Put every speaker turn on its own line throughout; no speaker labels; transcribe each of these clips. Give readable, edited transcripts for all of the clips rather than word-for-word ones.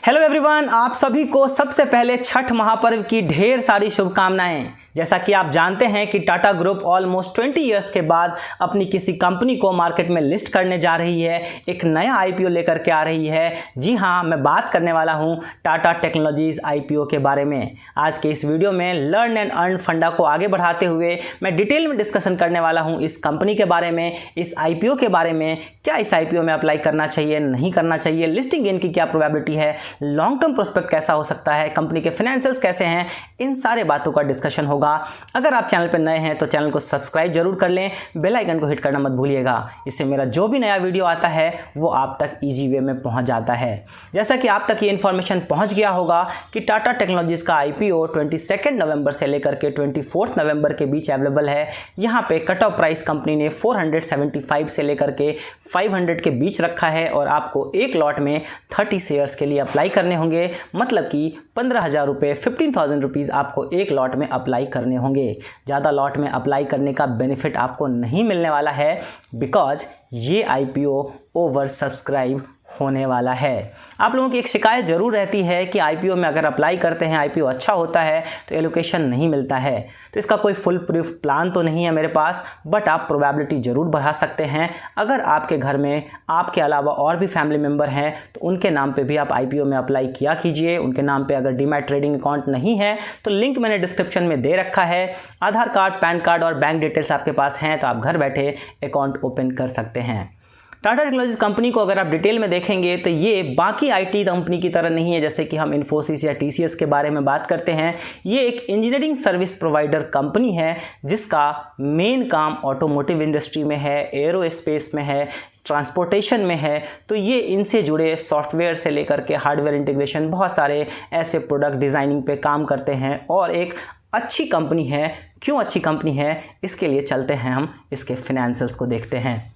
Hello everyone, आप सभी को सबसे पहले छठ महापर्व की ढेर सारी शुभकामनाएं। जैसा कि आप जानते हैं कि टाटा ग्रुप ऑलमोस्ट 20 इयर्स के बाद अपनी किसी कंपनी को मार्केट में लिस्ट करने जा रही है, एक नया आईपीओ लेकर के आ रही है। जी हाँ, मैं बात करने वाला हूं टाटा टेक्नोलॉजीज आईपीओ के बारे में। आज के इस वीडियो में लर्न एंड अर्न फंडा को आगे बढ़ाते हुए मैं डिटेल में डिस्कशन करने वाला हूं इस कंपनी के बारे में, इस आईपीओ के बारे में, क्या इस आईपीओ में अप्लाई करना चाहिए, नहीं करना चाहिए, लिस्टिंग गेन की क्या प्रोबेबिलिटी है, लॉन्ग टर्म प्रोस्पेक्ट कैसा हो सकता है, कंपनी के फाइनेंशियल्स कैसे हैं, इन सारे बातों का डिस्कशन होगा। अगर आप चैनल पर नए हैं तो चैनल को सब्सक्राइब जरूर कर लें, बेल आइकन को हिट करना मत भूलिएगा। इससे मेरा जो भी नया वीडियो आता है वो आप तक इजी वे में पहुंच जाता है। जैसा कि आप तक ये इन्फॉर्मेशन पहुंच गया होगा कि टाटा टेक्नोलॉजीज का आईपीओ 22 नवंबर से लेकर के 24 नवंबर के बीच अवेलेबल है। यहाँ पे कट ऑफ प्राइस कंपनी ने 475 से लेकर के 500 के बीच रखा है और आपको एक लॉट में 30 शेयर्स के लिए अप्लाई करने होंगे। मतलब कि 15,000 रुपये, 15,000 रुपीज़ आपको एक लॉट में अप्लाई करने होंगे। ज़्यादा लॉट में अप्लाई करने का बेनिफिट आपको नहीं मिलने वाला है, बिकॉज ये आईपीओ ओवर सब्सक्राइब होने वाला है। आप लोगों की एक शिकायत जरूर रहती है कि आईपीओ में अगर अप्लाई करते हैं, आईपीओ अच्छा होता है तो एलोकेशन नहीं मिलता है। तो इसका कोई फुल प्रूफ प्लान तो नहीं है मेरे पास, बट आप प्रोबेबिलिटी जरूर बढ़ा सकते हैं। अगर आपके घर में आपके अलावा और भी फैमिली मेम्बर हैं तो उनके नाम पे भी आप आईपीओ में अप्लाई किया कीजिए। उनके नाम पे अगर डीमैट ट्रेडिंग अकाउंट नहीं है तो लिंक मैंने डिस्क्रिप्शन में दे रखा है। आधार कार्ड, पैन कार्ड और बैंक डिटेल्स आपके पास हैं तो आप घर बैठे अकाउंट ओपन कर सकते हैं। टाटा टेक्नोलॉजीज कंपनी को अगर आप डिटेल में देखेंगे तो ये बाकी आईटी कंपनी की तरह नहीं है, जैसे कि हम इन्फोसिस या टीसीएस के बारे में बात करते हैं। ये एक इंजीनियरिंग सर्विस प्रोवाइडर कंपनी है जिसका मेन काम ऑटोमोटिव इंडस्ट्री में है, एरोस्पेस में है, ट्रांसपोर्टेशन में है। तो ये इनसे जुड़े सॉफ्टवेयर से लेकर के हार्डवेयर इंटीग्रेशन, बहुत सारे ऐसे प्रोडक्ट डिज़ाइनिंग पे काम करते हैं और एक अच्छी कंपनी है। क्यों अच्छी कंपनी है, इसके लिए चलते हैं हम इसके फाइनेंशियल्स को देखते हैं।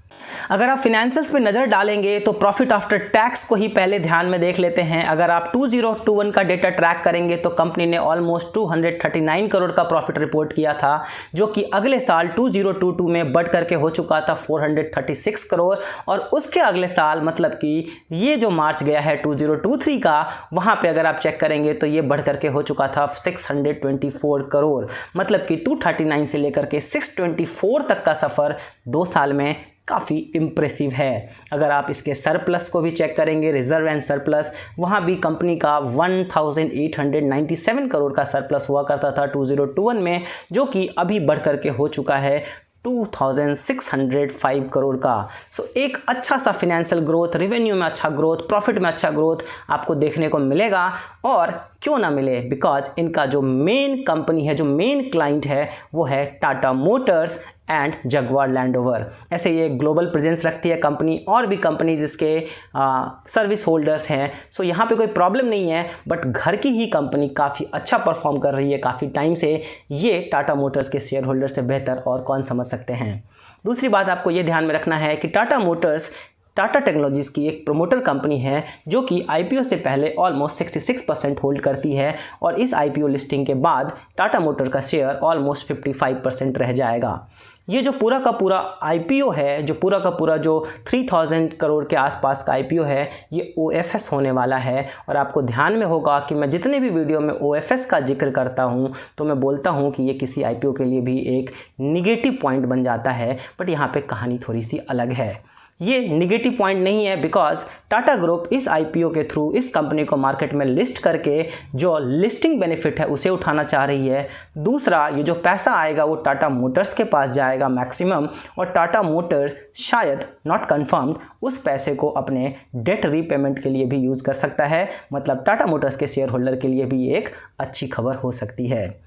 अगर आप फाइनेंशियल्स पे नज़र डालेंगे तो प्रॉफिट आफ्टर टैक्स को ही पहले ध्यान में देख लेते हैं। अगर आप 2021 का डेटा ट्रैक करेंगे तो कंपनी ने ऑलमोस्ट 239 करोड़ का प्रॉफिट रिपोर्ट किया था, जो कि अगले साल 2022 में बढ़ करके हो चुका था 436 करोड़। और उसके अगले साल मतलब कि ये जो मार्च गया है 2023 का, वहाँ पर अगर आप चेक करेंगे तो ये बढ़ करके हो चुका था 624 करोड़। मतलब कि 239 से लेकर के 624 तक का सफ़र 2 साल में काफ़ी इम्प्रेसिव है। अगर आप इसके सरप्लस को भी चेक करेंगे, रिजर्व एंड सरप्लस, वहाँ भी कंपनी का 1897 करोड़ का सरप्लस हुआ करता था 2021 में, जो कि अभी बढ़ करके हो चुका है 2605 करोड़ का। सो एक अच्छा सा फिनेंशियल ग्रोथ, रेवेन्यू में अच्छा ग्रोथ, प्रॉफिट में अच्छा ग्रोथ आपको देखने को मिलेगा। और क्यों ना मिले, बिकॉज इनका जो मेन कंपनी है, जो मेन क्लाइंट है, वो है Tata Motors and Jaguar land rover. ऐसे ये ग्लोबल प्रेजेंस रखती है कंपनी, और भी कंपनीज इसके सर्विस होल्डर्स हैं। सो यहाँ पे कोई प्रॉब्लम नहीं है, बट घर की ही कंपनी काफ़ी अच्छा परफॉर्म कर रही है काफ़ी टाइम से। ये टाटा मोटर्स के शेयर होल्डर से बेहतर और कौन समझ सकते हैं। दूसरी बात आपको ये ध्यान में रखना है कि टाटा मोटर्स टाटा टेक्नोलॉजीज़ की एक प्रोमोटर कंपनी है जो कि आईपीओ से पहले ऑलमोस्ट 66% होल्ड करती है, और इस आईपीओ लिस्टिंग के बाद टाटा मोटर का शेयर ऑलमोस्ट 55% रह जाएगा। ये जो पूरा का पूरा आईपीओ है, जो पूरा का पूरा जो 3000 करोड़ के आसपास का आईपीओ है, ये ओएफएस होने वाला है। और आपको ध्यान में होगा कि मैं जितने भी वीडियो में ओएफएस का जिक्र करता हूँ तो मैं बोलता हूँ कि ये किसी आईपीओ के लिए भी एक निगेटिव पॉइंट बन जाता है, बट यहाँ पे कहानी थोड़ी सी अलग है। ये निगेटिव पॉइंट नहीं है, बिकॉज टाटा ग्रुप इस आईपीओ के थ्रू इस कंपनी को मार्केट में लिस्ट करके जो लिस्टिंग बेनिफिट है उसे उठाना चाह रही है। दूसरा, ये जो पैसा आएगा वो टाटा मोटर्स के पास जाएगा मैक्सिमम, और टाटा मोटर्स शायद, नॉट कंफर्म्ड, उस पैसे को अपने डेट रीपेमेंट के लिए भी यूज़ कर सकता है। मतलब टाटा मोटर्स के शेयर होल्डर के लिए भी एक अच्छी खबर हो सकती है।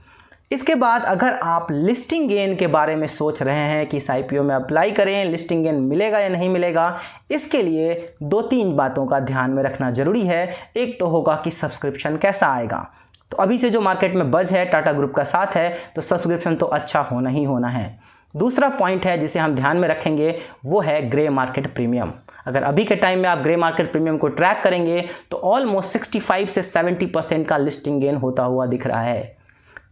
इसके बाद अगर आप लिस्टिंग गेन के बारे में सोच रहे हैं कि इस आईपीओ में अप्लाई करें, लिस्टिंग गेन मिलेगा या नहीं मिलेगा, इसके लिए 2-3 बातों का ध्यान में रखना जरूरी है। एक तो होगा कि सब्सक्रिप्शन कैसा आएगा। तो अभी से जो मार्केट में बज़ है टाटा ग्रुप का साथ है, तो सब्सक्रिप्शन तो अच्छा होना ही होना है। दूसरा पॉइंट है जिसे हम ध्यान में रखेंगे, वो है ग्रे मार्केट प्रीमियम। अगर अभी के टाइम में आप ग्रे मार्केट प्रीमियम को ट्रैक करेंगे तो ऑलमोस्ट 65 से 70% का लिस्टिंग गेन होता हुआ दिख रहा है।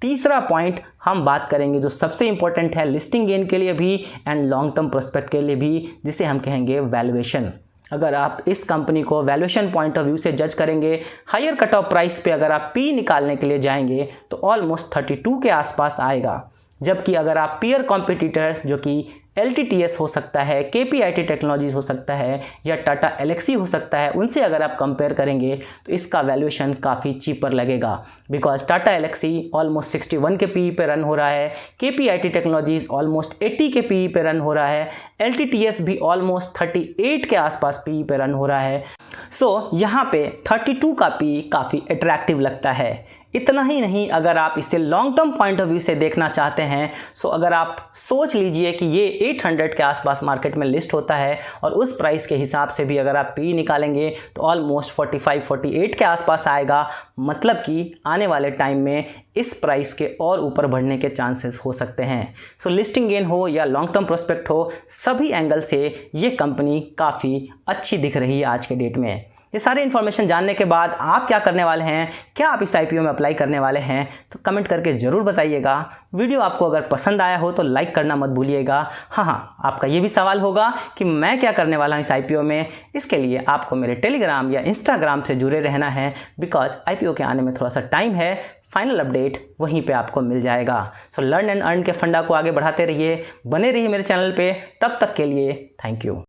तीसरा पॉइंट हम बात करेंगे जो सबसे इंपॉर्टेंट है लिस्टिंग गेन के लिए भी एंड लॉन्ग टर्म प्रोस्पेक्ट के लिए भी, जिसे हम कहेंगे वैल्यूएशन। अगर आप इस कंपनी को वैल्यूएशन पॉइंट ऑफ व्यू से जज करेंगे, हायर कट ऑफ प्राइस पे अगर आप पी निकालने के लिए जाएंगे तो ऑलमोस्ट 32 के आसपास आएगा। जबकि अगर आप पीयर कॉम्पिटिटर जो कि LTTS हो सकता है, KPIT टेक्नोलॉजीज हो सकता है या टाटा एलेक्सी हो सकता है, उनसे अगर आप कंपेयर करेंगे तो इसका वैल्यूएशन काफ़ी चीपर लगेगा। बिकॉज टाटा एलेक्सी ऑलमोस्ट 61 के PE पे रन हो रहा है, KPIT टेक्नोलॉजीज ऑलमोस्ट 80 के PE पे रन हो रहा है, LTTS भी ऑलमोस्ट 38 के आसपास PE पे रन हो रहा है। सो यहाँ पे 32 का PE काफ़ी अट्रैक्टिव लगता है। इतना ही नहीं, अगर आप इसे long term point of view से देखना चाहते हैं, सो अगर आप सोच लीजिए कि ये 800 के आसपास मार्केट में लिस्ट होता है और उस प्राइस के हिसाब से भी अगर आप पी निकालेंगे तो ऑलमोस्ट 45-48 के आसपास आएगा। मतलब कि आने वाले टाइम में इस प्राइस के और ऊपर बढ़ने के चांसेस हो सकते हैं। सो लिस्टिंग गेन हो या लॉन्ग टर्म प्रोस्पेक्ट हो, सभी एंगल से ये कंपनी काफ़ी अच्छी दिख रही है आज के डेट में। ये सारी इन्फॉर्मेशन जानने के बाद आप क्या करने वाले हैं, क्या आप इस IPO में अप्लाई करने वाले हैं, तो कमेंट करके ज़रूर बताइएगा। वीडियो आपको अगर पसंद आया हो तो लाइक करना मत भूलिएगा। हाँ, आपका ये भी सवाल होगा कि मैं क्या करने वाला हूँ इस IPO में। इसके लिए आपको मेरे टेलीग्राम या इंस्टाग्राम से जुड़े रहना है, बिकॉज IPO के आने में थोड़ा सा टाइम है। फाइनल अपडेट वहीं पे आपको मिल जाएगा। सो लर्न एंड अर्न के फंडा को आगे बढ़ाते रहिए, बने रहिए मेरे चैनल पे। तब तक के लिए थैंक यू।